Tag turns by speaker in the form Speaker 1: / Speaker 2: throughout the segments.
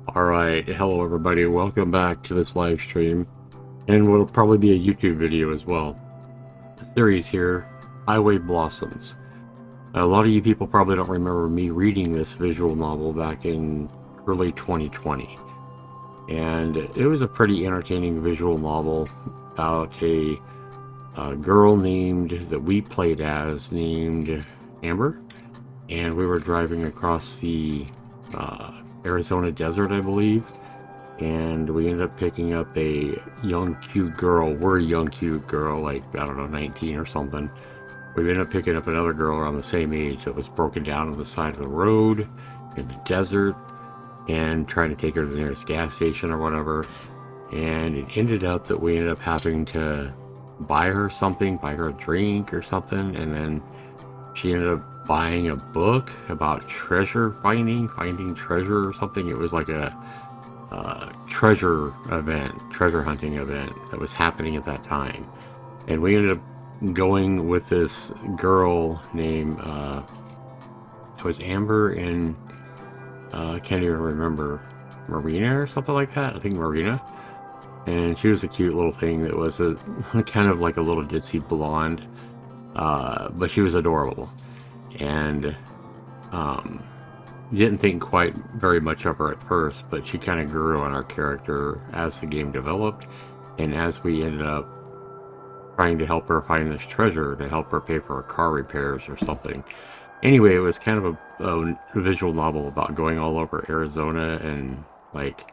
Speaker 1: Alright, hello everybody, welcome back to this live stream, and what'll probably be a YouTube video as well. The series here, Highway Blossoms. A lot of you people probably don't remember me reading this visual novel back in early 2020. And it was a pretty entertaining visual novel about a girl that we played as named Amber. And we were driving across the Arizona desert, I believe, and we ended up picking up a young cute girl. We're a young cute girl, like, I don't know, 19 or something. We ended up picking up another girl around the same age that was broken down on the side of the road in the desert, and trying to take her to the nearest gas station or whatever. And it ended up that we ended up having to buy her something, buy her a drink or something, and then she ended up buying a book about treasure finding treasure or something. It was like a treasure hunting event that was happening at that time. And we ended up going with this girl named, it was Amber and, I can't even remember, Marina or something like that. I think Marina. And she was a cute little thing that was a kind of like a little ditzy blonde, but she was adorable. And didn't think quite very much of her at first, but she kind of grew on our character as the game developed, and as we ended up trying to help her find this treasure to help her pay for her car repairs or something. Anyway, it was kind of a visual novel about going all over Arizona and, like,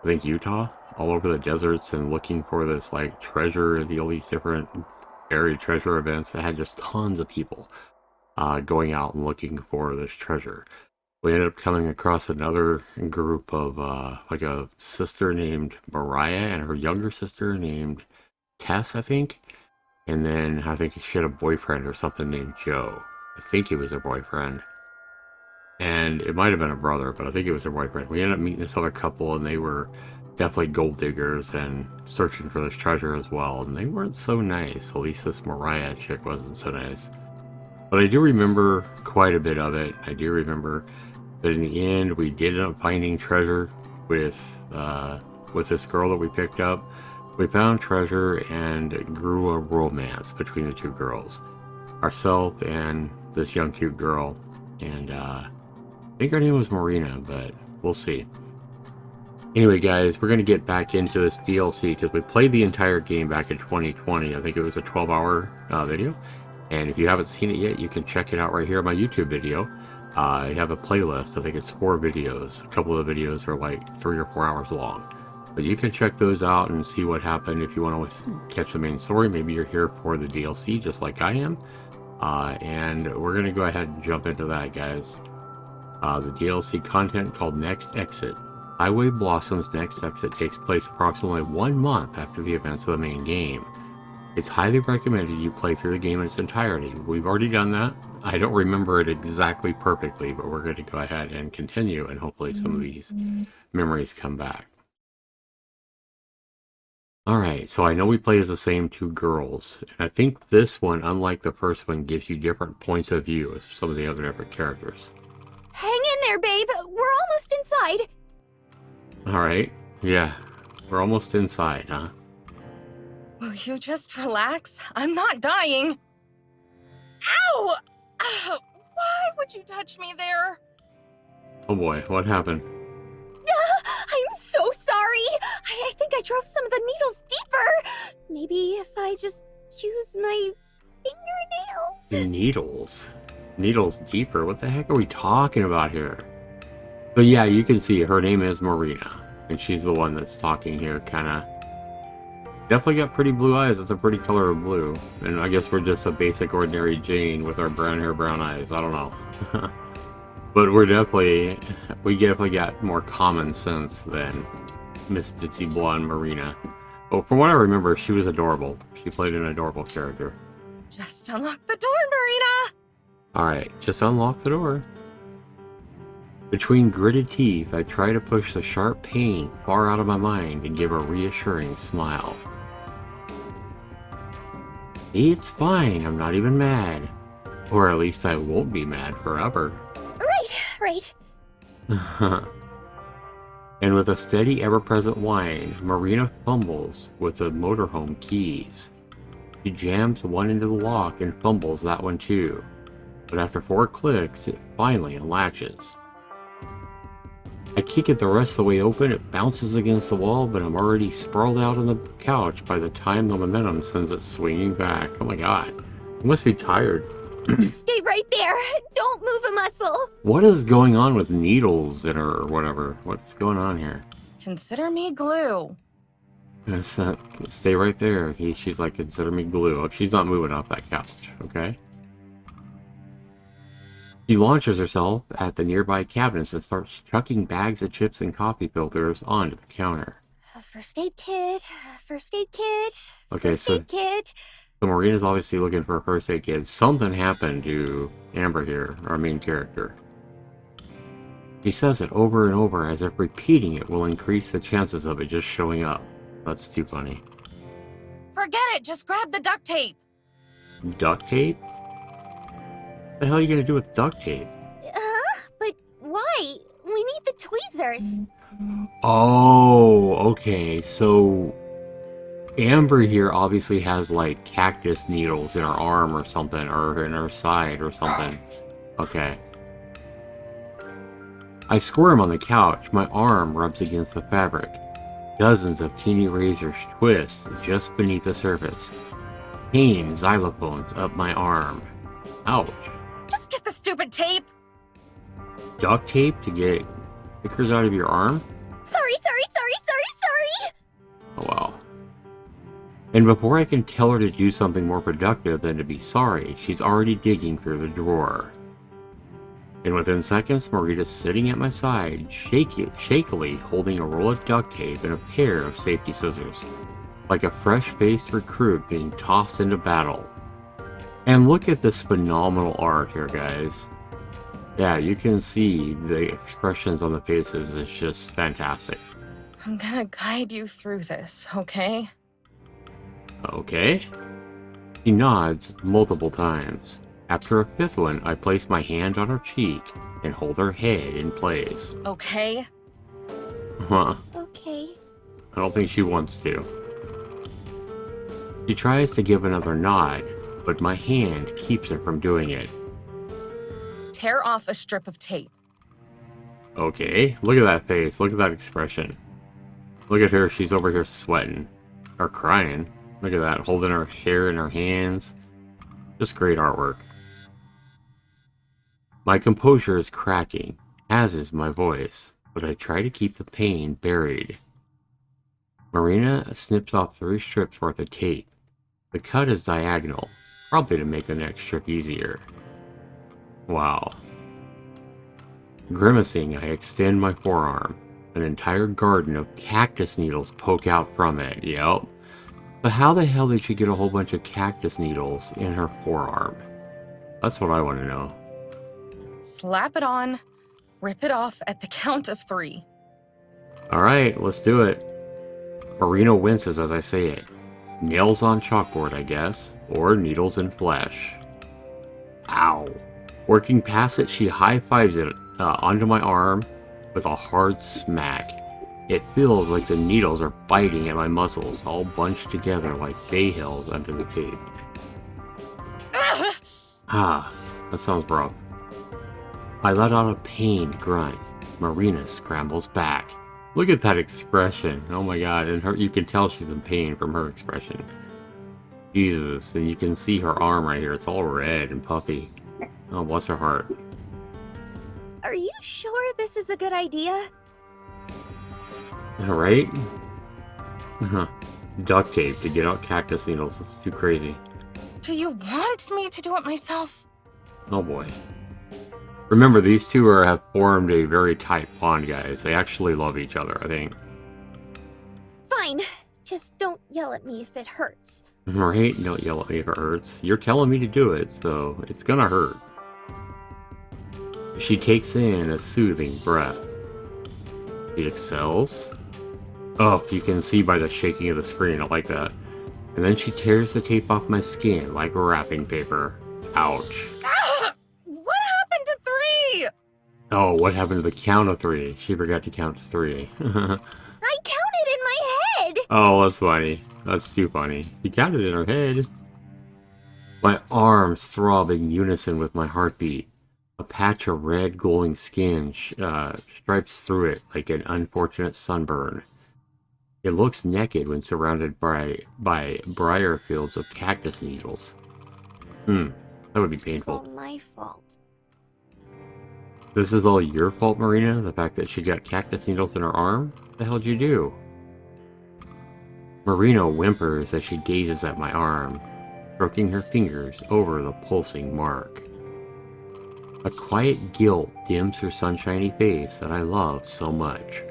Speaker 1: I think Utah, all over the deserts, and looking for this, like, treasure and all these different buried treasure events that had just tons of people going out and looking for this treasure. We ended up coming across another group of, like a sister named Mariah and her younger sister named Tess, I think. And then I think she had a boyfriend or something named Joe. I think he was her boyfriend. And it might have been a brother, but I think it was her boyfriend. We ended up meeting this other couple, and they were definitely gold diggers and searching for this treasure as well. And they weren't so nice. At least this Mariah chick wasn't so nice. But I do remember quite a bit of it. I do remember that in the end, we did end up finding treasure with this girl that we picked up. We found treasure and grew a romance between the two girls, ourselves and this young cute girl. And I think her name was Marina, but we'll see. Anyway, guys, we're going to get back into this DLC because we played the entire game back in 2020. I think it was a 12-hour video. And if you haven't seen it yet, you can check it out right here on my YouTube video. I have a playlist. I think it's 4 videos. A couple of the videos are like 3 or 4 hours long. But you can check those out and see what happened if you want to catch the main story. Maybe you're here for the DLC just like I am. And we're going to go ahead and jump into that, guys. The DLC content called Next Exit. Highway Blossoms Next Exit takes place approximately 1 month after the events of the main game. It's highly recommended you play through the game in its entirety. We've already done that. I don't remember it exactly perfectly, but we're going to go ahead and continue, and hopefully some of these memories come back. Alright, so I know we play as the same 2 girls, and I think this one, unlike the first one, gives you different points of view of some of the other different characters.
Speaker 2: Hang in there, babe. We're almost inside.
Speaker 1: Alright, yeah. We're almost inside, huh?
Speaker 3: Will you just relax? I'm not dying. Ow! Why would you touch me there?
Speaker 1: Oh boy, what happened?
Speaker 2: I'm so sorry. I think I drove some of the needles deeper. Maybe if I just use my fingernails.
Speaker 1: Needles? Needles deeper? What the heck are we talking about here? But yeah, you can see her name is Marina, and she's the one that's talking here, kinda. Definitely got pretty blue eyes. It's a pretty color of blue. And I guess we're just a basic ordinary Jane with our brown hair, brown eyes. I don't know. But we definitely got more common sense than Miss Ditzy Blonde Marina. But from what I remember, she was adorable. She played an adorable character.
Speaker 3: Just unlock the door, Marina.
Speaker 1: Alright, just unlock the door. Between gritted teeth, I try to push the sharp pain far out of my mind and give a reassuring smile. It's fine, I'm not even mad. Or at least I won't be mad forever.
Speaker 2: Right.
Speaker 1: And with a steady, ever-present whine, Marina fumbles with the motorhome keys. She jams one into the lock and fumbles that one too. But after 4 clicks, it finally unlatches. I kick it the rest of the way open, it bounces against the wall, but I'm already sprawled out on the couch by the time the momentum sends it swinging back. Oh my god. You must be tired.
Speaker 2: Just stay right there. Don't move a muscle.
Speaker 1: What is going on with needles in her or whatever? What's going on here?
Speaker 3: Consider me glue.
Speaker 1: Stay right there. She's like, consider me glue. Oh, she's not moving off that couch, okay? She launches herself at the nearby cabinets and starts chucking bags of chips and coffee filters onto the counter.
Speaker 2: First aid kit. First aid kit.
Speaker 1: Okay,
Speaker 2: first aid kit.
Speaker 1: So Marina's obviously looking for a first aid kit. Something happened to Amber here, our main character. She says it over and over as if repeating it will increase the chances of it just showing up. That's too funny.
Speaker 3: Forget it. Just grab the duct tape.
Speaker 1: Duct tape? What the hell are you gonna do with duct tape?
Speaker 2: But why? We need the tweezers.
Speaker 1: Oh, okay. So Amber here obviously has like cactus needles in her arm or something, or in her side or something. Okay. I squirm on the couch. My arm rubs against the fabric. Dozens of teeny razors twist just beneath the surface. Pain xylophones up my arm. Ouch.
Speaker 3: Just get the stupid tape.
Speaker 1: Duct tape to get stickers out of your arm?
Speaker 2: Sorry.
Speaker 1: Oh, wow. And before I can tell her to do something more productive than to be sorry, she's already digging through the drawer. And within seconds, Marita's sitting at my side, shakily holding a roll of duct tape and a pair of safety scissors, like a fresh-faced recruit being tossed into battle. And look at this phenomenal art here, guys. Yeah, you can see the expressions on the faces. It's just fantastic.
Speaker 3: I'm gonna guide you through this, okay?
Speaker 1: Okay. She nods multiple times. After a 5th one, I place my hand on her cheek and hold her head in place.
Speaker 3: Okay?
Speaker 1: Huh.
Speaker 2: Okay.
Speaker 1: I don't think she wants to. She tries to give another nod, but my hand keeps her from doing it.
Speaker 3: Tear off a strip of tape.
Speaker 1: Okay, look at that face. Look at that expression. Look at her. She's over here sweating. Or crying. Look at that. Holding her hair in her hands. Just great artwork. My composure is cracking, as is my voice, but I try to keep the pain buried. Marina snips off 3 strips worth of tape. The cut is diagonal, probably to make the next strip easier. Wow. Grimacing, I extend my forearm. An entire garden of cactus needles poke out from it, yep. But how the hell did she get a whole bunch of cactus needles in her forearm? That's what I want to know.
Speaker 3: Slap it on, rip it off at the count of 3.
Speaker 1: Alright, let's do it. Marina winces as I say it. Nails on chalkboard, I guess. Or needles in flesh. Ow. Working past it, she high-fives it onto my arm with a hard smack. It feels like the needles are biting at my muscles, all bunched together like bay hills under the tape. Ah, that sounds rough. I let out a pained grunt. Marina scrambles back. Look at that expression. Oh my god, and you can tell she's in pain from her expression. Jesus, and you can see her arm right here. It's all red and puffy. Oh, bless her heart.
Speaker 2: Are you sure this is a good idea?
Speaker 1: Right? Duct tape to get out cactus needles. It's too crazy.
Speaker 3: Do you want me to do it myself?
Speaker 1: Oh boy. Remember, these two have formed a very tight bond, guys. They actually love each other, I think.
Speaker 2: Fine. Just don't yell at me if it hurts.
Speaker 1: Right? Don't yell at me if it hurts. You're telling me to do it, so it's gonna hurt. She takes in a soothing breath. She exhales. Oh, you can see by the shaking of the screen, I like that. And then she tears the tape off my skin like wrapping paper. Ouch.
Speaker 3: What happened to 3?
Speaker 1: Oh, what happened to the count of 3? She forgot to count to 3.
Speaker 2: I counted in my head!
Speaker 1: Oh, that's funny. That's too funny. She counted in her head. My arms throb in unison with my heartbeat. A patch of red glowing skin stripes through it like an unfortunate sunburn. It looks naked when surrounded by briar fields of cactus needles. That would be
Speaker 2: This is all
Speaker 1: painful.
Speaker 2: my fault.
Speaker 1: This is all your fault, Marina? The fact that she got cactus needles in her arm? What the hell did you do? Marina whimpers as she gazes at my arm, stroking her fingers over the pulsing mark. A quiet guilt dims her sunshiny face that I love so much.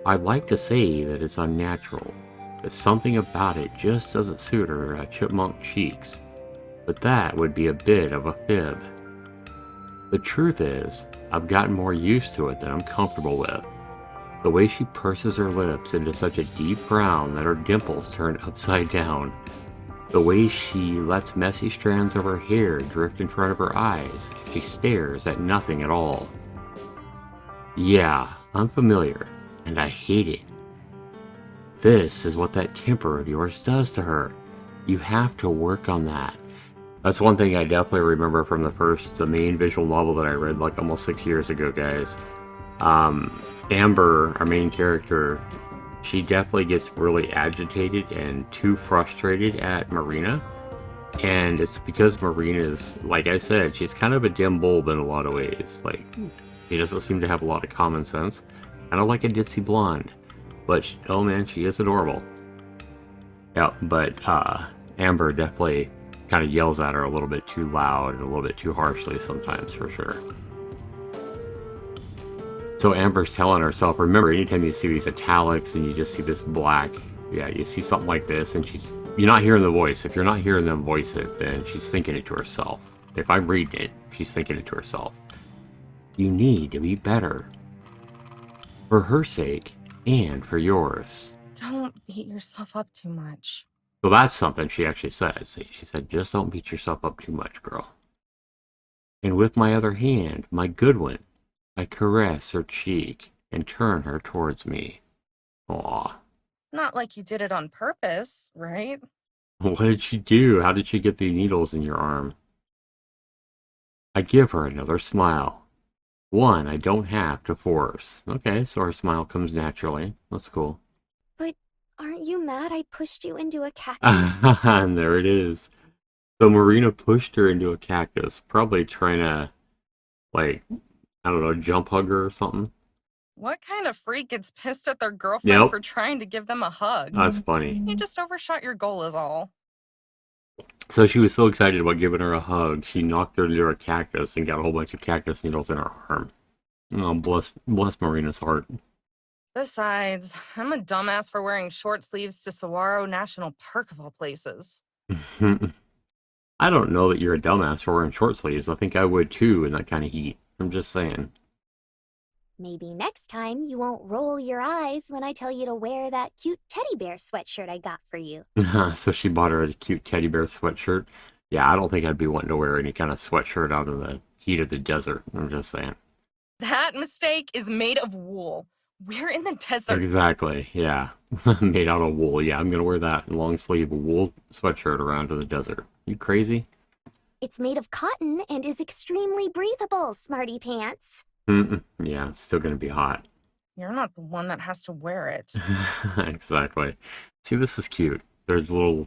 Speaker 1: I'd like to say that it's unnatural, that something about it just doesn't suit her chipmunk cheeks, but that would be a bit of a fib. The truth is, I've gotten more used to it than I'm comfortable with. The way she purses her lips into such a deep frown that her dimples turn upside down. The way she lets messy strands of her hair drift in front of her eyes. She stares at nothing at all. Yeah, I'm familiar, and I hate it. This is what that temper of yours does to her. You have to work on that. That's one thing I definitely remember from the main visual novel that I read like almost 6 years ago, guys. Amber, our main character, she definitely gets really agitated and too frustrated at Marina. And it's because Marina is, like I said, she's kind of a dim bulb in a lot of ways. Like, she doesn't seem to have a lot of common sense. Kind of like a ditzy blonde. But, oh man, she is adorable. Yeah, but Amber definitely kind of yells at her a little bit too loud and a little bit too harshly sometimes, for sure. So Amber's telling herself, remember, anytime you see these italics and you just see this black, yeah, you see something like this, and you're not hearing the voice. If you're not hearing them voice it, then she's thinking it to herself. If I'm reading it, she's thinking it to herself. You need to be better. For her sake, and for yours.
Speaker 3: Don't beat yourself up too much.
Speaker 1: So that's something she actually says. She said, just don't beat yourself up too much, girl. And with my other hand, my good one, I caress her cheek and turn her towards me. Aw.
Speaker 3: Not like you did it on purpose, right?
Speaker 1: What did she do? How did she get the needles in your arm? I give her another smile. One I don't have to force. Okay, so her smile comes naturally. That's cool.
Speaker 2: But aren't you mad I pushed you into a cactus?
Speaker 1: And there it is. So Marina pushed her into a cactus, probably trying to, like, I don't know, jump hug her or something.
Speaker 3: What kind of freak gets pissed at their girlfriend
Speaker 1: Yep.
Speaker 3: for trying to give them a hug?
Speaker 1: That's funny.
Speaker 3: You just overshot your goal is all.
Speaker 1: So she was so excited about giving her a hug, she knocked her into a cactus and got a whole bunch of cactus needles in her arm. Oh, bless Marina's heart.
Speaker 3: Besides, I'm a dumbass for wearing short sleeves to Saguaro National Park of all places.
Speaker 1: I don't know that you're a dumbass for wearing short sleeves. I think I would too in that kind of heat. I'm just saying.
Speaker 2: Maybe next time you won't roll your eyes when I tell you to wear that cute teddy bear sweatshirt I got for you.
Speaker 1: So she bought her a cute teddy bear sweatshirt. Yeah, I don't think I'd be wanting to wear any kind of sweatshirt out in the heat of the desert. I'm just saying.
Speaker 3: That mistake is made of wool. We're in the desert.
Speaker 1: Exactly, yeah. Made out of wool. Yeah, I'm going to wear that long sleeve wool sweatshirt around to the desert. You crazy?
Speaker 2: It's made of cotton and is extremely breathable, smarty pants.
Speaker 1: Yeah, it's still going to be hot.
Speaker 3: You're not the one that has to wear it.
Speaker 1: Exactly. See, this is cute. They're little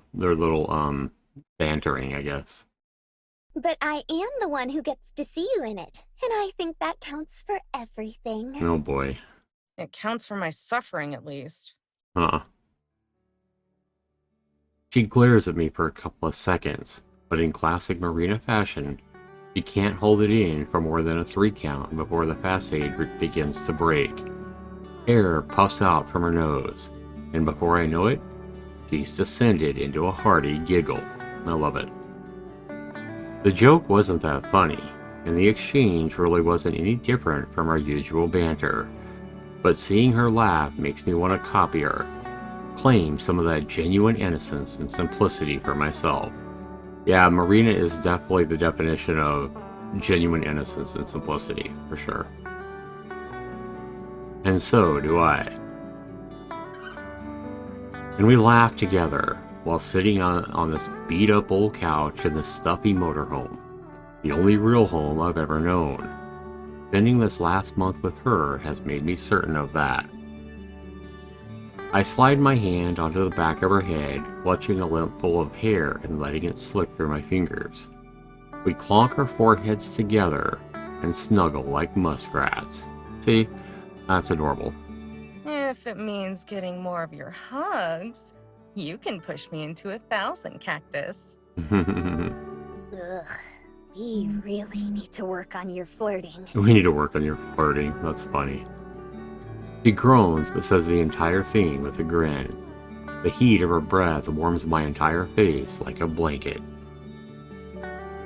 Speaker 1: bantering, I guess.
Speaker 2: But I am the one who gets to see you in it, and I think that counts for everything.
Speaker 1: Oh boy.
Speaker 3: It counts for my suffering, at least.
Speaker 1: Huh. She glares at me for a couple of seconds, but in classic Marina fashion, she can't hold it in for more than a 3 count before the facade begins to break. Air puffs out from her nose, and before I know it, she's descended into a hearty giggle. I love it. The joke wasn't that funny, and the exchange really wasn't any different from our usual banter. But seeing her laugh makes me want to copy her, claim some of that genuine innocence and simplicity for myself. Yeah, Marina is definitely the definition of genuine innocence and simplicity, for sure. And so do I. And we laugh together while sitting on this beat-up old couch in the stuffy motorhome, the only real home I've ever known. Spending this last month with her has made me certain of that. I slide my hand onto the back of her head, clutching a lint full of hair and letting it slip through my fingers. We clonk our foreheads together and snuggle like muskrats. See? That's adorable.
Speaker 3: If it means getting more of your hugs, you can push me into 1,000 cactus.
Speaker 2: Ugh. We really need to work on your flirting.
Speaker 1: We need to work on your flirting. That's funny. She groans but says the entire thing with a grin. The heat of her breath warms my entire face like a blanket.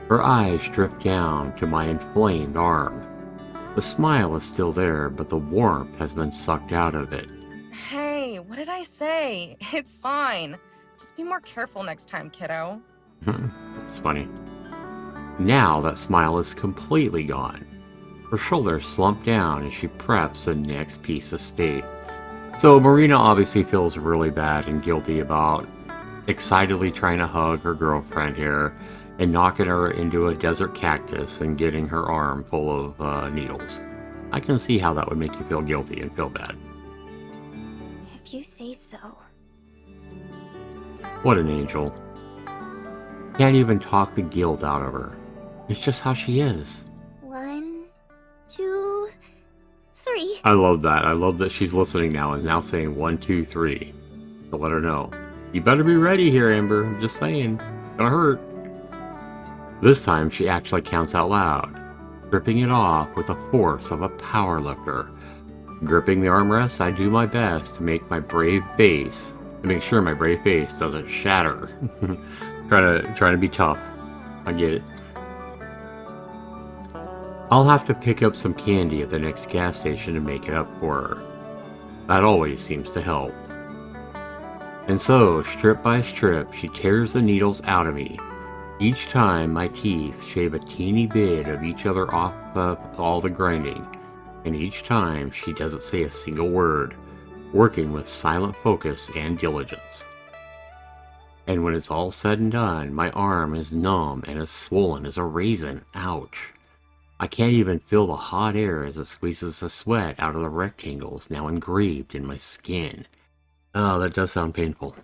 Speaker 1: Her eyes drift down to my inflamed arm. The smile is still there, but the warmth has been sucked out of it.
Speaker 3: Hey, what did I say? It's fine. Just be more careful next time, kiddo.
Speaker 1: It's funny. Now that smile is completely gone. Her shoulders slump down as she preps the next piece of steak. So Marina obviously feels really bad and guilty about excitedly trying to hug her girlfriend here and knocking her into a desert cactus and getting her arm full of needles. I can see how that would make you feel guilty and feel bad.
Speaker 2: If you say so.
Speaker 1: What an angel. Can't even talk the guilt out of her. It's just how she is.
Speaker 2: 1, 2, 3.
Speaker 1: I love that. I love that she's listening now and now saying 1, 2, 3 to let her know. You better be ready here, Amber. I'm just saying. It's gonna hurt. This time she actually counts out loud, gripping it off with the force of a powerlifter. Gripping the armrest, I do my best to make sure my brave face doesn't shatter. trying to be tough. I get it. I'll have to pick up some candy at the next gas station to make it up for her. That always seems to help. And so, strip by strip, she tears the needles out of me. Each time my teeth shave a teeny bit of each other off of all the grinding. And each time she doesn't say a single word, working with silent focus and diligence. And when it's all said and done, my arm is numb and as swollen as a raisin. Ouch. I can't even feel the hot air as it squeezes the sweat out of the rectangles now engraved in my skin. Oh, that does sound painful.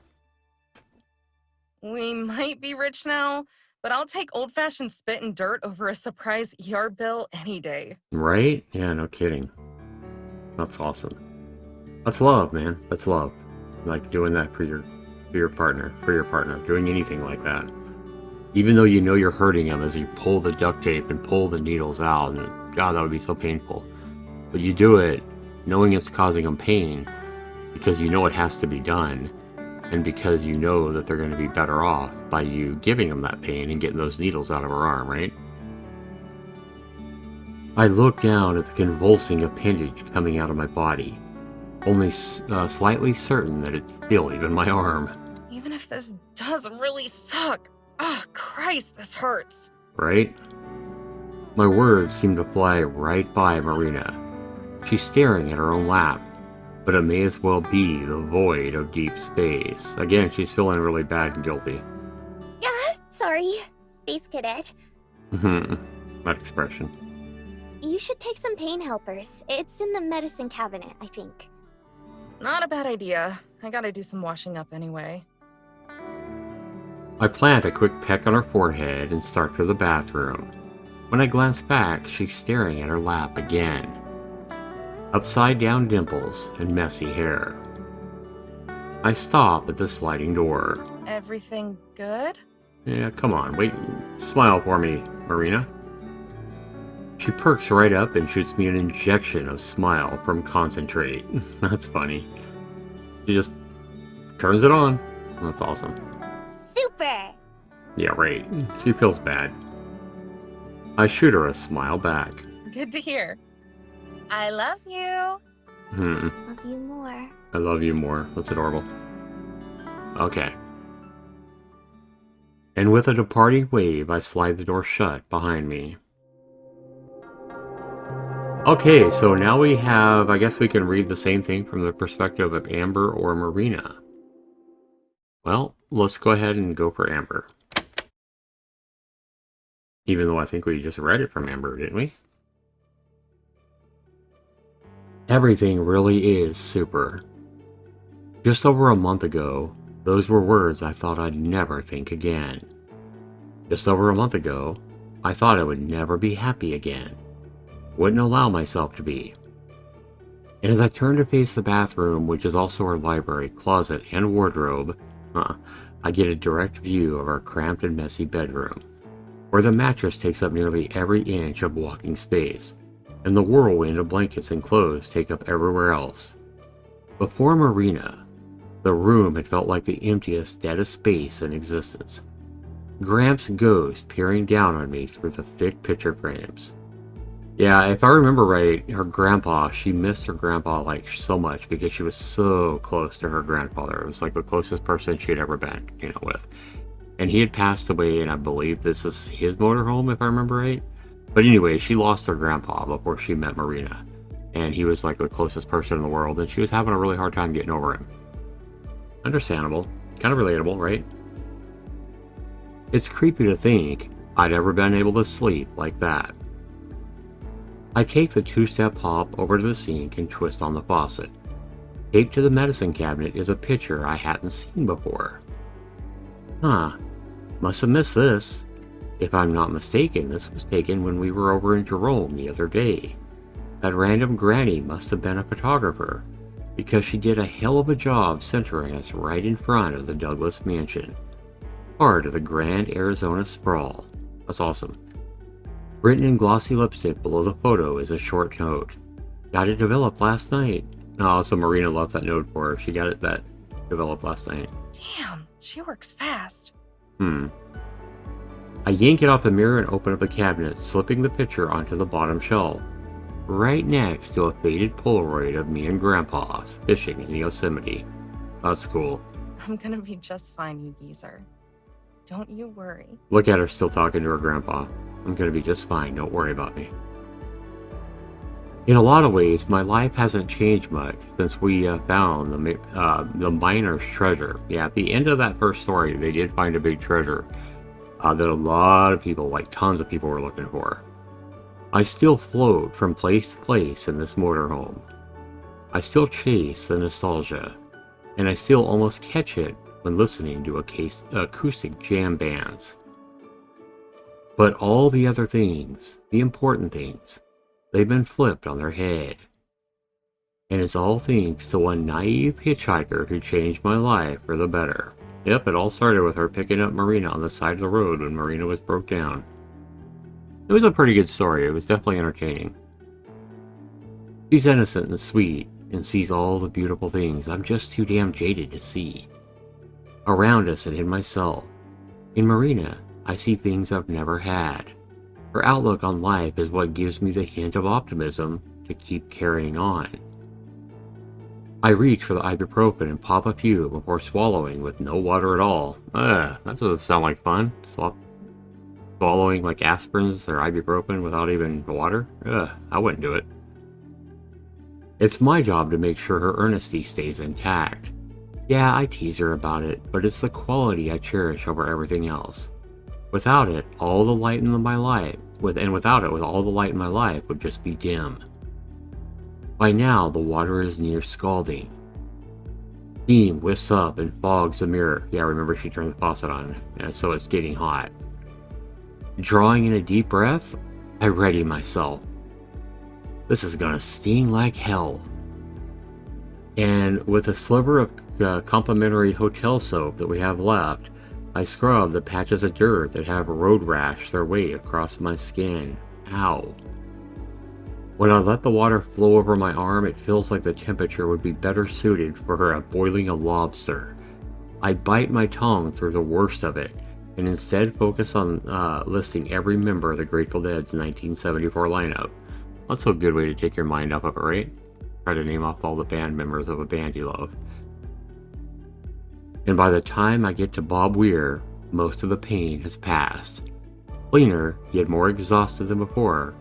Speaker 3: We might be rich now, but I'll take old-fashioned spit and dirt over a surprise ER bill any day.
Speaker 1: Right? Yeah, no kidding. That's awesome. That's love, man. That's love. Like doing that for your partner, doing anything like that. Even though you know you're hurting him as you pull the duct tape and pull the needles out, and God, that would be so painful. But you do it knowing it's causing him pain because you know it has to be done, and because you know that they're going to be better off by you giving them that pain and getting those needles out of her arm, right? I look down at the convulsing appendage coming out of my body, only slightly certain that it's still even my arm.
Speaker 3: Even if this does really suck, oh, Christ, this hurts.
Speaker 1: Right? My words seem to fly right by Marina. She's staring at her own lap, but it may as well be the void of deep space. Again, she's feeling really bad and guilty.
Speaker 2: Sorry, Space Cadet.
Speaker 1: That expression.
Speaker 2: You should take some pain helpers. It's in the medicine cabinet, I think.
Speaker 3: Not a bad idea. I gotta do some washing up anyway.
Speaker 1: I plant a quick peck on her forehead and start to the bathroom. When I glance back, she's staring at her lap again. Upside down dimples and messy hair. I stop at the sliding door.
Speaker 3: Everything good?
Speaker 1: Yeah, come on, wait, smile for me, Marina. She perks right up and shoots me an injection of smile from concentrate. That's funny. She just turns it on. That's awesome.
Speaker 2: Super!
Speaker 1: Yeah, right. She feels bad. I shoot her a smile back.
Speaker 3: Good to hear. I love you.
Speaker 2: Love you more.
Speaker 1: I love you more. That's adorable. Okay. And with a departing wave, I slide the door shut behind me. Okay, so now we have, I guess we can read the same thing from the perspective of Amber or Marina. Well, let's go ahead and go for Amber. Even though I think we just read it from Amber, didn't we? Everything really is super. Just over a month ago, those were words I thought I'd never think again. Just over a month ago, I thought I would never be happy again. Wouldn't allow myself to be. And as I turned to face the bathroom, which is also our library, closet, and wardrobe, I get a direct view of our cramped and messy bedroom, where the mattress takes up nearly every inch of walking space, and the whirlwind of blankets and clothes take up everywhere else. Before Marina, the room had felt like the emptiest, deadest space in existence. Gramps' ghost peering down on me through the thick picture frames. Yeah, if I remember right, her grandpa, she missed her grandpa like so much because she was so close to her grandfather. It was like the closest person she had ever been, with. And he had passed away, and I believe this is his motorhome, if I remember right. But anyway, she lost her grandpa before she met Marina. And he was like the closest person in the world, and she was having a really hard time getting over him. Understandable. Kind of relatable, right? It's creepy to think I'd ever been able to sleep like that. I take the two-step hop over to the sink and twist on the faucet. Taped to the medicine cabinet is a picture I hadn't seen before. Must have missed this. If I'm not mistaken, this was taken when we were over in Jerome the other day. That random granny must have been a photographer, because she did a hell of a job centering us right in front of the Douglas Mansion, part of the Grand Arizona sprawl. That's awesome. Written in glossy lipstick below the photo is a short note. Got it developed last night. Oh, so Marina left that note for her. She got it that developed last night.
Speaker 3: Damn, she works fast.
Speaker 1: I yank it off the mirror and open up the cabinet, slipping the picture onto the bottom shelf, right next to a faded Polaroid of me and Grandpa fishing in Yosemite. That's cool.
Speaker 3: I'm gonna be just fine, you geezer. Don't you worry.
Speaker 1: Look at her still talking to her grandpa. I'm gonna be just fine, don't worry about me. In a lot of ways, my life hasn't changed much since we found the miner's treasure. Yeah, at the end of that first story, they did find a big treasure that a lot of people, like tons of people, were looking for. I still float from place to place in this motorhome. I still chase the nostalgia, and I still almost catch it when listening to acoustic jam bands. But all the other things, the important things, they've been flipped on their head. And it's all thanks to one naive hitchhiker who changed my life for the better. Yep, it all started with her picking up Marina on the side of the road when Marina was broke down. It was a pretty good story. It was definitely entertaining. She's innocent and sweet and sees all the beautiful things I'm just too damn jaded to see. Around us and in myself. In Marina, I see things I've never had. Her outlook on life is what gives me the hint of optimism to keep carrying on. I reach for the ibuprofen and pop a few before swallowing with no water at all. That doesn't sound like fun. Swallowing like aspirins or ibuprofen without even water? I wouldn't do it. It's my job to make sure her earnesty stays intact. Yeah, I tease her about it, but it's the quality I cherish over everything else. Without it, all the light in my life, all the light in my life would just be dim. By now, the water is near scalding. Steam wisps up and fogs the mirror. Yeah, remember she turned the faucet on, so it's getting hot. Drawing in a deep breath, I ready myself. This is gonna sting like hell. And with a sliver of complimentary hotel soap that we have left, I scrub the patches of dirt that have road rash their way across my skin. Ow. When I let the water flow over my arm, it feels like the temperature would be better suited for boiling a lobster. I bite my tongue through the worst of it, and instead focus on listing every member of the Grateful Dead's 1974 lineup. That's a good way to take your mind off of it, right? Try to name off all the band members of a band you love. And by the time I get to Bob Weir, most of the pain has passed. Cleaner, yet more exhausted than before,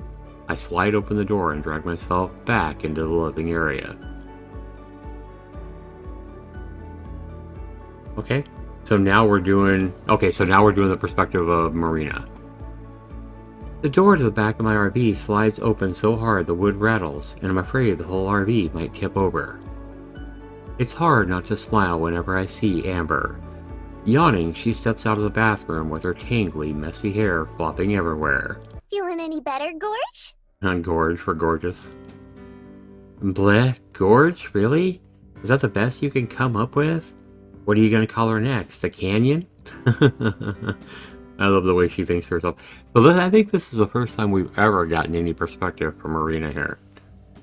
Speaker 1: I slide open the door and drag myself back into the living area. Okay, so now we're doing the perspective of Marina. The door to the back of my RV slides open so hard the wood rattles, and I'm afraid the whole RV might tip over. It's hard not to smile whenever I see Amber. Yawning, she steps out of the bathroom with her tangly, messy hair flopping everywhere.
Speaker 2: Feeling any better, Gorge?
Speaker 1: On Gorge for gorgeous. Bleh, Gorge? Really? Is that the best you can come up with? What are you going to call her next? A canyon? I love the way she thinks of herself. So I think this is the first time we've ever gotten any perspective from Marina here.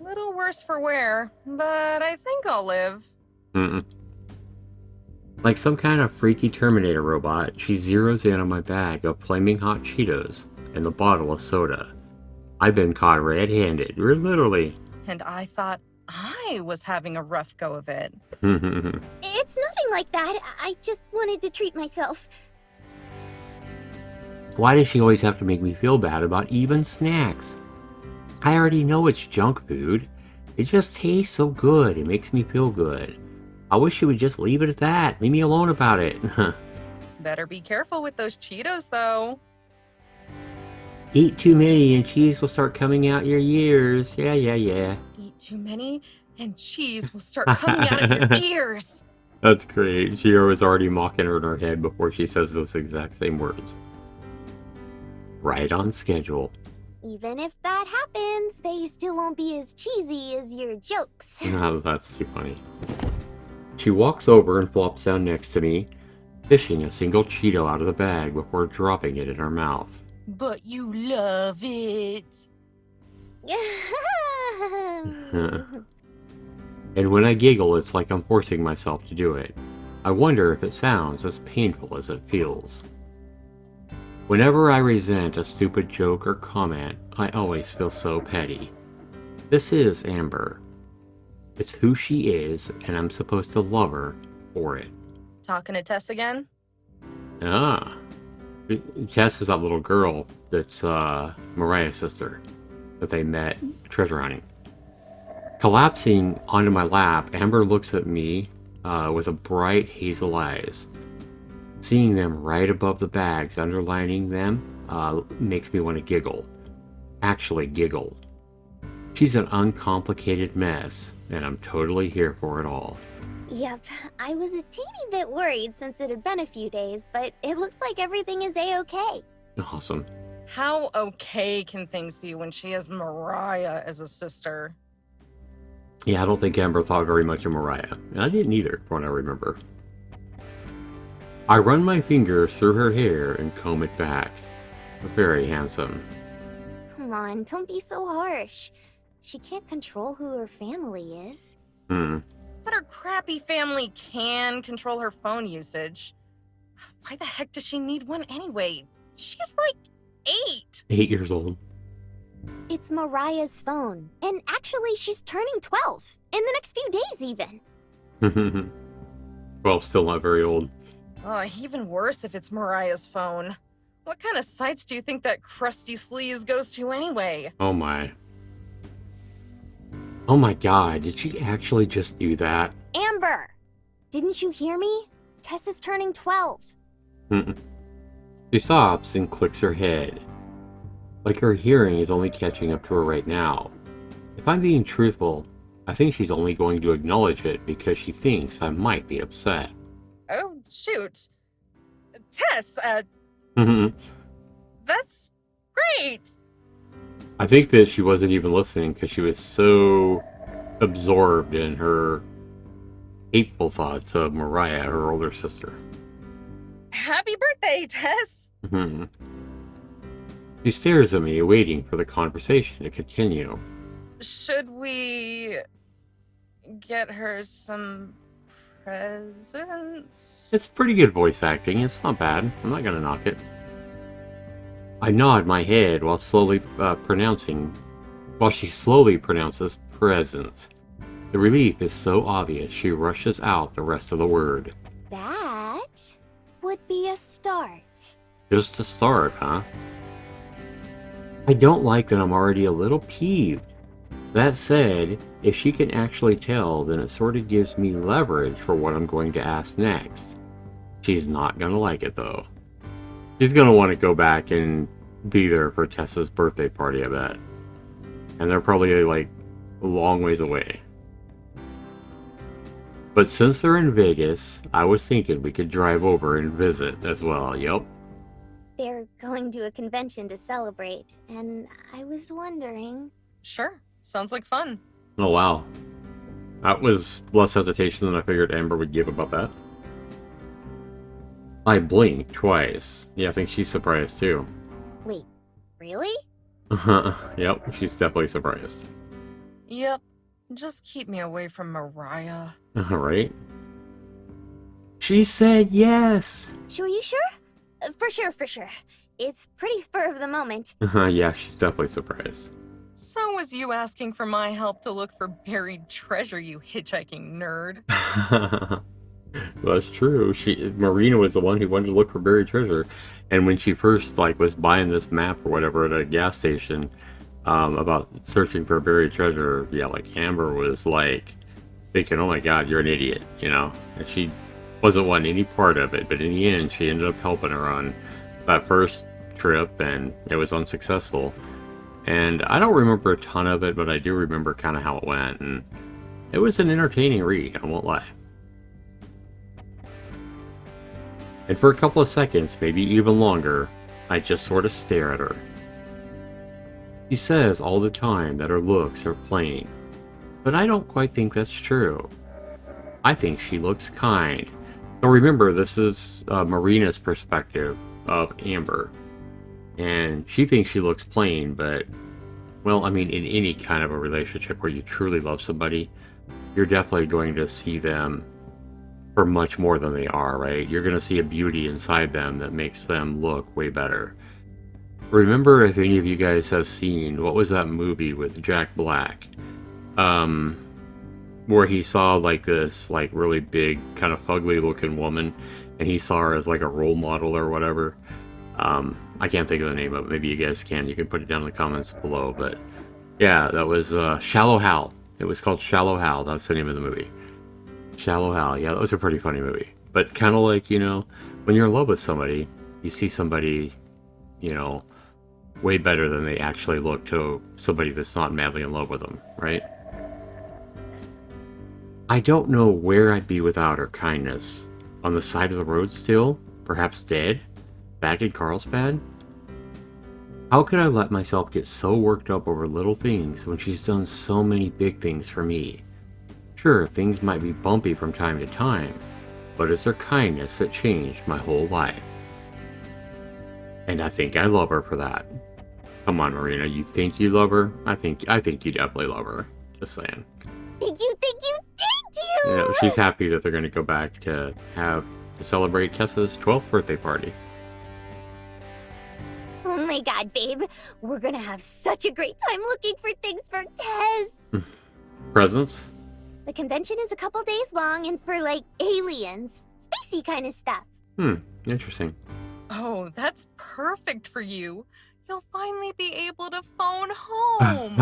Speaker 3: Little worse for wear, but I think I'll live.
Speaker 1: Like some kind of freaky Terminator robot, she zeroes in on my bag of flaming hot Cheetos and the bottle of soda. I've been caught red-handed, literally.
Speaker 3: And I thought I was having a rough go of it.
Speaker 2: It's nothing like that. I just wanted to treat myself.
Speaker 1: Why does she always have to make me feel bad about even snacks? I already know it's junk food. It just tastes so good. It makes me feel good. I wish she would just leave it at that. Leave me alone about it.
Speaker 3: Better be careful with those Cheetos, though.
Speaker 1: Eat too many and cheese will start coming out your ears. Yeah.
Speaker 3: Eat too many and cheese will start coming out of your ears.
Speaker 1: That's great. She was already mocking her in her head before she says those exact same words. Right on schedule.
Speaker 2: Even if that happens, they still won't be as cheesy as your jokes.
Speaker 1: Oh, that's too funny. She walks over and flops down next to me, fishing a single Cheeto out of the bag before dropping it in her mouth.
Speaker 3: But you love it.
Speaker 1: And when I giggle, it's like I'm forcing myself to do it. I wonder if it sounds as painful as it feels. Whenever I resent a stupid joke or comment, I always feel so petty. This is Amber. It's who she is, and I'm supposed to love her for it.
Speaker 3: Talking to Tess again?
Speaker 1: Ah. Tess is that little girl that's Mariah's sister that they met treasure hunting. Collapsing onto my lap, Amber looks at me with a bright hazel eyes. Seeing them right above the bags, underlining them, makes me want to giggle. Actually giggle. She's an uncomplicated mess, and I'm totally here for it all.
Speaker 2: Yep, I was a teeny bit worried since it had been a few days, but it looks like everything is a-okay.
Speaker 1: Awesome.
Speaker 3: How okay can things be when she has Mariah as a sister?
Speaker 1: Yeah, I don't think Amber thought very much of Mariah. And I didn't either, from what I remember. I run my fingers through her hair and comb it back. Very handsome.
Speaker 2: Come on, don't be so harsh. She can't control who her family is.
Speaker 3: But her crappy family can control her phone usage. Why the heck does she need one anyway? She's like 8.
Speaker 1: 8 years old.
Speaker 2: It's Mariah's phone. And actually, she's turning 12. In the next few days, even.
Speaker 1: Well, still not very old.
Speaker 3: Even worse if it's Mariah's phone. What kind of sites do you think that crusty sleaze goes to anyway?
Speaker 1: Oh my. Oh my god, did she actually just do that?
Speaker 2: Amber! Didn't you hear me? Tess is turning 12.
Speaker 1: She stops and clicks her head. Like her hearing is only catching up to her right now. If I'm being truthful, I think she's only going to acknowledge it because she thinks I might be upset.
Speaker 3: Oh, shoot. Tess, that's great!
Speaker 1: I think that she wasn't even listening because she was so absorbed in her hateful thoughts of Mariah, her older sister.
Speaker 3: Happy birthday, Tess!
Speaker 1: She stares at me, waiting for the conversation to continue.
Speaker 3: Should we get her some presents?
Speaker 1: It's pretty good voice acting. It's not bad. I'm not gonna knock it. I nod my head while she slowly pronounces presents. The relief is so obvious she rushes out the rest of the word.
Speaker 2: That would be a start.
Speaker 1: Just a start, huh? I don't like that I'm already a little peeved. That said, if she can actually tell, then it sort of gives me leverage for what I'm going to ask next. She's not gonna like it though. She's gonna want to go back and be there for Tessa's birthday party, I bet. And they're probably like a long ways away. But since they're in Vegas, I was thinking we could drive over and visit as well. Yep.
Speaker 2: They're going to a convention to celebrate, and I was wondering...
Speaker 3: Sure, sounds like fun.
Speaker 1: Oh wow. That was less hesitation than I figured Amber would give about that. I blinked twice. Yeah, I think she's surprised too.
Speaker 2: Wait, really?
Speaker 1: Yep, she's definitely surprised.
Speaker 3: Yep, just keep me away from Mariah.
Speaker 1: Right? She said yes!
Speaker 2: Sure, you sure? For sure, for sure. It's pretty spur of the moment.
Speaker 1: Yeah, she's definitely surprised.
Speaker 3: So was you asking for my help to look for buried treasure, you hitchhiking nerd?
Speaker 1: That's true. Marina was the one who wanted to look for buried treasure, and when she first was buying this map or whatever at a gas station, about searching for buried treasure, yeah, Amber was thinking, "Oh my God, you're an idiot," and she wasn't wanting any part of it. But in the end, she ended up helping her on that first trip, and it was unsuccessful. And I don't remember a ton of it, but I do remember kind of how it went, and it was an entertaining read, I won't lie. And for a couple of seconds, maybe even longer, I just sort of stare at her. She says all the time that her looks are plain, but I don't quite think that's true. I think she looks kind. So remember, this is Marina's perspective of Amber. And she thinks she looks plain, but, well, I mean, in any kind of a relationship where you truly love somebody, you're definitely going to see them for much more than they are, right? You're going to see a beauty inside them that makes them look way better. Remember, if any of you guys have seen, what was that movie with Jack Black? Where he saw this really big, kind of fugly looking woman, and he saw her as a role model or whatever. I can't think of the name of it. Maybe you guys can. You can put it down in the comments below. But yeah, that was Shallow Hal. It was called Shallow Hal. That's the name of the movie. Shallow Hal. Yeah, that was a pretty funny movie. But kind of when you're in love with somebody, you see somebody, way better than they actually look to somebody that's not madly in love with them, right? I don't know where I'd be without her kindness. On the side of the road still? Perhaps dead? Back in Carlsbad? How could I let myself get so worked up over little things when she's done so many big things for me? Sure, things might be bumpy from time to time, but it's her kindness that changed my whole life. And I think I love her for that. Come on, Marina, you think you love her? I think you definitely love her. Just saying.
Speaker 2: Thank you, thank you, thank you!
Speaker 1: Yeah, she's happy that they're going to go back to celebrate Tessa's 12th birthday party.
Speaker 2: Oh my God, babe. We're gonna have such a great time looking for things for Tess.
Speaker 1: Presents?
Speaker 2: The convention is a couple days long and for aliens. Spacey kind of stuff.
Speaker 1: Interesting.
Speaker 3: Oh, that's perfect for you. You'll finally be able to phone home.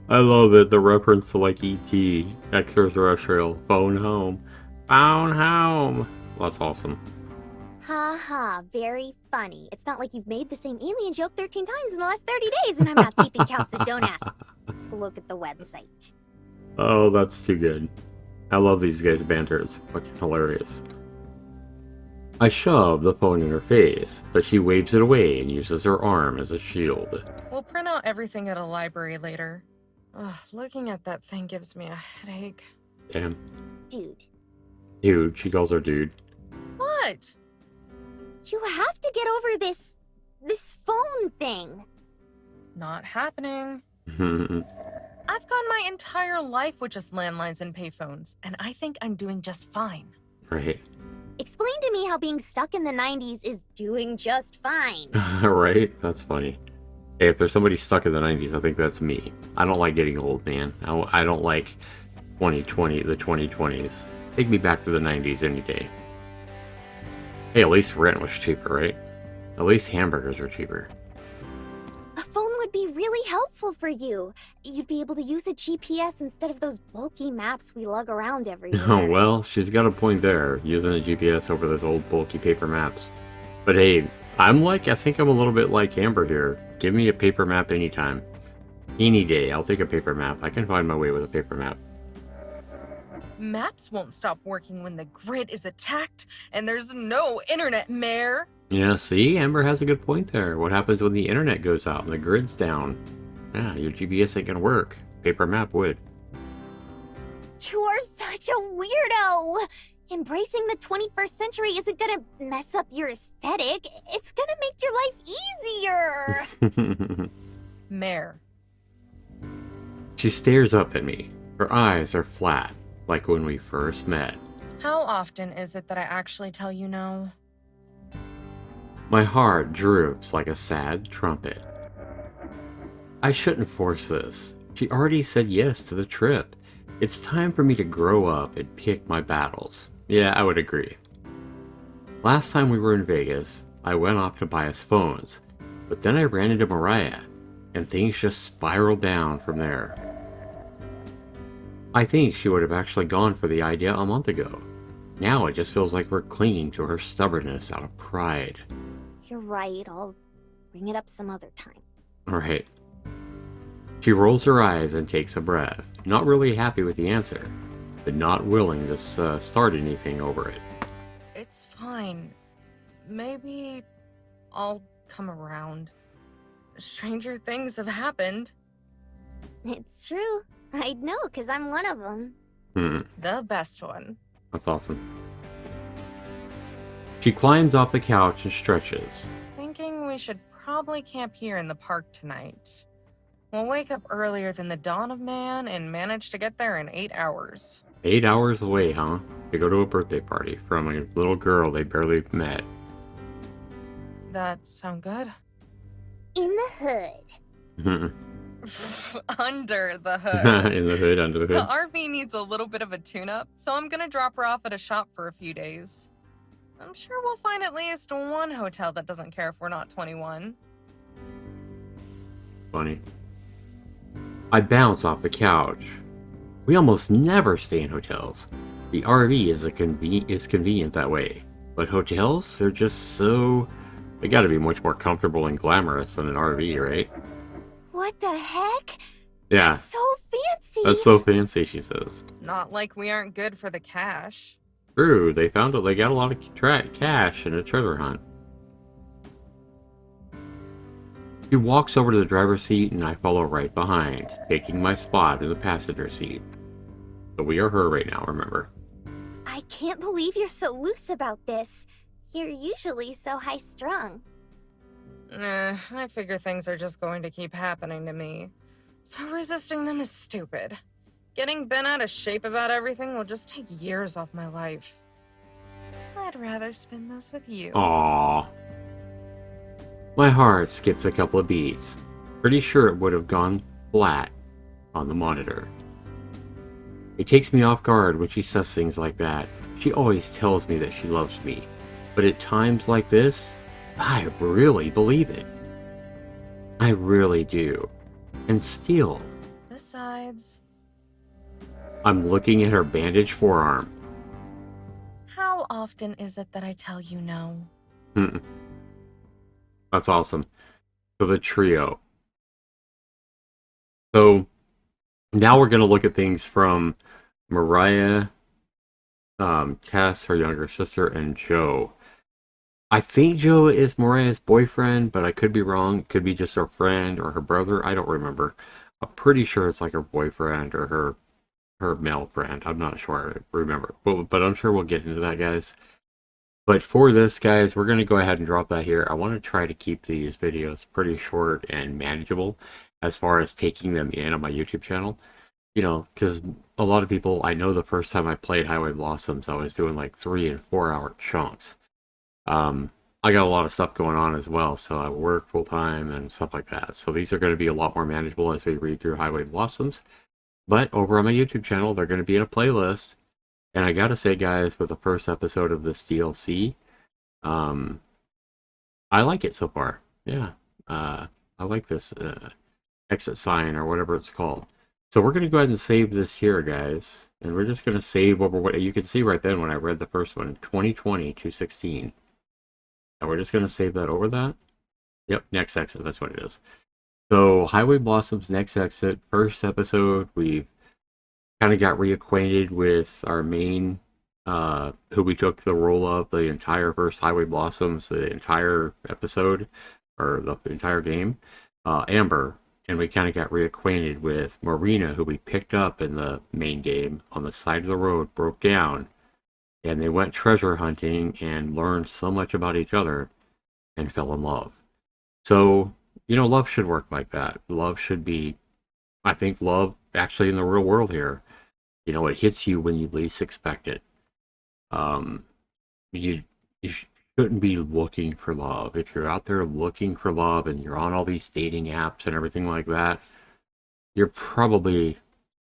Speaker 1: I love it. The reference to E.T. extraterrestrial. Phone home. Phone home. That's awesome.
Speaker 2: Ha ha, very funny. It's not like you've made the same alien joke 13 times in the last 30 days and I'm not keeping count, so don't ask. Look at the website.
Speaker 1: Oh, that's too good. I love these guys' banter. It's fucking hilarious. I shove the phone in her face, but she waves it away and uses her arm as a shield.
Speaker 3: We'll print out everything at a library later. Ugh, looking at that thing gives me a headache.
Speaker 1: Damn.
Speaker 2: Dude.
Speaker 1: Dude, she calls her dude.
Speaker 3: What?
Speaker 2: You have to get over this phone thing.
Speaker 3: Not happening. I've gone my entire life with just landlines and payphones, and I think I'm doing just fine.
Speaker 1: Right.
Speaker 2: Explain to me how being stuck in the 90s is doing just fine.
Speaker 1: Right? That's funny. Hey, if there's somebody stuck in the 90s, I think that's me. I don't like getting old, man. I don't like 2020, the 2020s. Take me back to the 90s any day. Hey, at least rent was cheaper, right? At least hamburgers were cheaper.
Speaker 2: helpful for you. You'd be able to use a GPS instead of those bulky maps we lug around
Speaker 1: Oh,
Speaker 2: everywhere.
Speaker 1: well, she's got a point there, using a GPS over those old bulky paper maps. But hey, I think I'm a little bit like Amber here. Give me a paper map anytime. Any day, I'll take a paper map. I can find my way with a paper map.
Speaker 3: Maps won't stop working when the grid is attacked and there's no internet, Mare.
Speaker 1: Yeah, see? Amber has a good point there. What happens when the internet goes out and the grid's down? Yeah, your GPS ain't gonna work. Paper map would.
Speaker 2: You are such a weirdo! Embracing the 21st century isn't gonna mess up your aesthetic. It's gonna make your life easier!
Speaker 3: Mare.
Speaker 1: She stares up at me. Her eyes are flat, like when we first met.
Speaker 3: How often is it that I actually tell you no?
Speaker 1: My heart droops like a sad trumpet. I shouldn't force this. She already said yes to the trip. It's time for me to grow up and pick my battles. Yeah, I would agree. Last time we were in Vegas, I went off to buy us phones, but then I ran into Mariah, and things just spiraled down from there. I think she would have actually gone for the idea a month ago. Now it just feels like we're clinging to her stubbornness out of pride.
Speaker 2: You're right, I'll bring it up some other time.
Speaker 1: Alright. She rolls her eyes and takes a breath, not really happy with the answer, but not willing to start anything over it.
Speaker 3: It's fine. Maybe I'll come around. Stranger things have happened.
Speaker 2: It's true. I'd know, because I'm one of them.
Speaker 3: The best one.
Speaker 1: That's awesome. She climbs off the couch and stretches.
Speaker 3: Thinking we should probably camp here in the park tonight. We'll wake up earlier than the dawn of man and manage to get there in 8 hours.
Speaker 1: 8 hours away, huh? To go to a birthday party from a little girl they barely met.
Speaker 3: That sound good?
Speaker 2: In the hood.
Speaker 3: Under the hood.
Speaker 1: In the hood, under the
Speaker 3: The
Speaker 1: hood.
Speaker 3: RV needs a little bit of a tune-up, so I'm gonna drop her off at a shop for a few days. I'm sure we'll find at least one hotel that doesn't care if we're not 21.
Speaker 1: Funny. I bounce off the couch. We almost never stay in hotels. The RV is convenient that way. But hotels, they're just so... They gotta be much more comfortable and glamorous than an RV, right?
Speaker 2: What the heck?
Speaker 1: Yeah,
Speaker 2: That's so fancy!
Speaker 1: that's so fancy, she says.
Speaker 3: Not like we aren't good for the cash.
Speaker 1: True, they got a lot of cash in a treasure hunt. She walks over to the driver's seat and I follow right behind, taking my spot in the passenger seat. But we are her right now, remember?
Speaker 2: I can't believe you're so loose about this. You're usually so high-strung.
Speaker 3: I figure things are just going to keep happening to me. So resisting them is stupid. Getting bent out of shape about everything will just take years off my life. I'd rather spend those with you.
Speaker 1: Aww. My heart skips a couple of beats. Pretty sure it would have gone flat on the monitor. It takes me off guard when she says things like that. She always tells me that she loves me. But at times like this, I really believe it. I really do. And still,
Speaker 3: Besides,
Speaker 1: I'm looking at her bandaged forearm.
Speaker 3: how often is it that I tell you no?
Speaker 1: That's awesome. So the trio. So now we're going to look at things from Mariah, Tess, her younger sister, and Joe. I think Joe is Mariah's boyfriend, but I could be wrong. It could be just her friend or her brother. I don't remember. I'm pretty sure it's like her boyfriend or her male friend. I'm not sure. I remember. But I'm sure we'll get into that, guys. But for this, guys, we're going to go ahead and drop that here. I want to try to keep these videos pretty short and manageable as far as taking them in on my YouTube channel. You know, because a lot of people, I know the first time I played Highway Blossoms, I was doing like 3 and 4 hour chunks. I got a lot of stuff going on as well, so I work full time and stuff like that. So these are going to be a lot more manageable as we read through Highway Blossoms. But over on my YouTube channel, they're going to be in a playlist. And I gotta say, guys, with the first episode of this DLC, I like it so far. Yeah, I like this. exit sign or whatever it's called. So we're going to go ahead and save this here, guys. And we're just going to save over what you can see right then when I read the first one, 2020-216. And we're just going to save that over that. Yep, next exit, that's what it is. So Highway Blossoms, next exit, first episode, we've kind of got reacquainted with our main, who we took the role of the entire first Highway Blossoms, the entire episode, or the entire game, Amber. And we kind of got reacquainted with Marina, who we picked up in the main game on the side of the road, broke down, and they went treasure hunting and learned so much about each other and fell in love. So, love should work like that. Love should be, I think love actually in the real world here, it hits you when you least expect it. You shouldn't be looking for love. If you're out there looking for love and you're on all these dating apps and everything like that, you're probably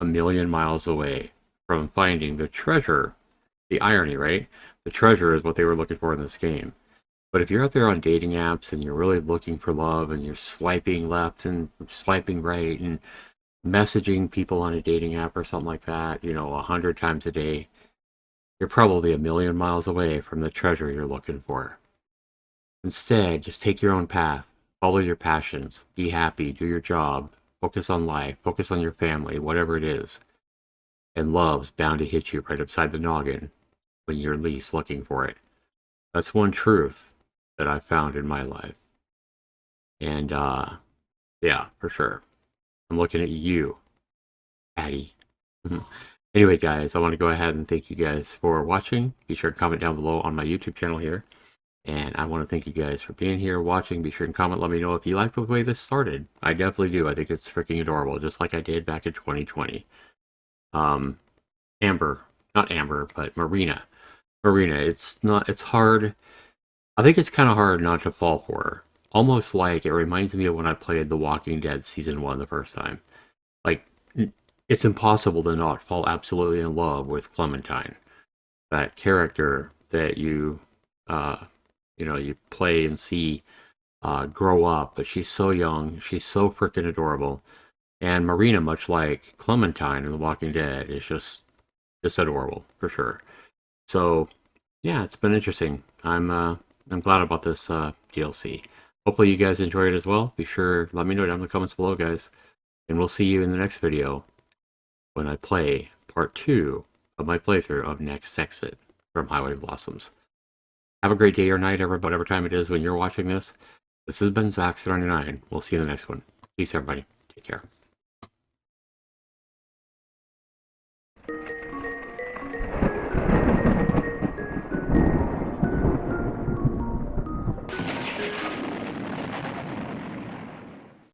Speaker 1: a million miles away from finding the treasure. The irony, right? The treasure is what they were looking for in this game. But if you're out there on dating apps and you're really looking for love and you're swiping left and swiping right and messaging people on a dating app or something like that, 100 times a day, you're probably a million miles away from the treasure you're looking for. Instead, just take your own path, follow your passions, be happy, do your job, focus on life, focus on your family, whatever it is. And love's bound to hit you right upside the noggin when you're least looking for it. That's one truth that I've found in my life. And, yeah, for sure. I'm looking at you, Patty. Anyway, guys, I want to go ahead and thank you guys for watching. Be sure to comment down below on my YouTube channel here. And I want to thank you guys for being here, watching. Be sure to comment, let me know if you like the way this started. I definitely do. I think it's freaking adorable, just like I did back in 2020. Amber, not Amber, but Marina. It's hard. I think it's kind of hard not to fall for her. Almost like it reminds me of when I played The Walking Dead Season 1 the first time. Like, it's impossible to not fall absolutely in love with Clementine. That character that you play and see grow up, but she's so young, she's so freaking adorable. And Marina, much like Clementine in The Walking Dead, is just adorable, for sure. So, yeah, it's been interesting. I'm glad about this DLC. Hopefully you guys enjoy it as well. Be sure, let me know down in the comments below, guys. And we'll see you in the next video when I play part 2 of my playthrough of Next Exit from Highway Blossoms. Have a great day or night, whatever time it is when you're watching this. This has been Zax99. We'll see you in the next one. Peace, everybody. Take care.